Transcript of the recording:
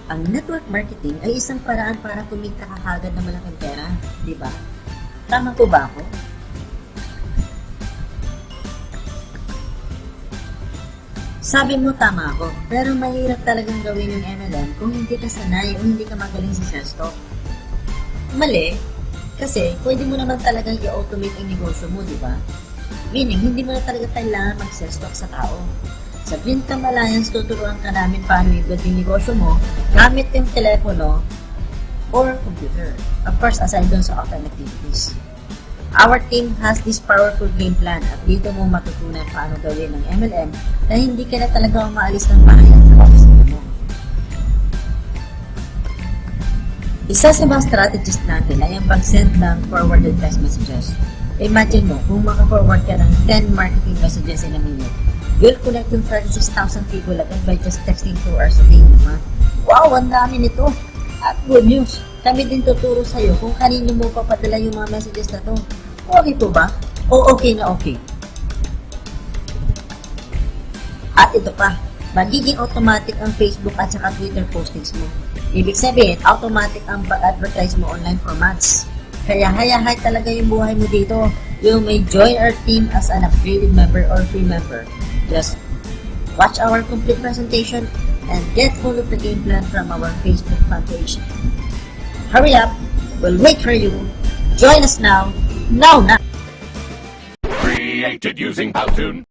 Ang network marketing ay isang paraan para kumita ka kagad ng malaking pera, di ba? Tama po ba ako? Sabi mo tama ako, pero mahirap talagang gawin yung MLM kung hindi ka sanay o hindi ka magaling sa sales talk. Mali, kasi pwede mo naman talagang i-automate ang negosyo mo, di ba? Meaning, hindi mo na talaga kailangan mag-sales talk sa tao. Sa Greencam Alliance, tuturuan ka namin paano i-build yung negosyo mo gamit yung telepono or computer. Of course, aside dun sa offline activities. Our team has this powerful game plan at dito mo matutunan paano gawin ng MLM na hindi ka na talaga umaalis ng bahay at sa office mo. Isa sa mga strategies natin ay ang pag-send ng forwarded text messages. Imagine mo, kung maka-forward ka ng 10 marketing messages in a minute, you'll connect yung 36,000 people agad by just texting 2 hours a day naman. Wow, ang dami nito! At good news, kami din tuturo sa'yo kung kanino mo papadala yung mga messages na to. Okay po ba? O okay na okay. At ito pa, magiging automatic ang Facebook at saka Twitter postings mo. Ibig sabihin, automatic ang pag-advertise mo online for months. Kaya hayahay talaga yung buhay mo dito. You may join our team as an upgraded member or free member. Just watch our complete presentation and get hold of the game plan from our Facebook fan page. Hurry up! We'll wait for you. Join us now. Now! Created using Powtoon.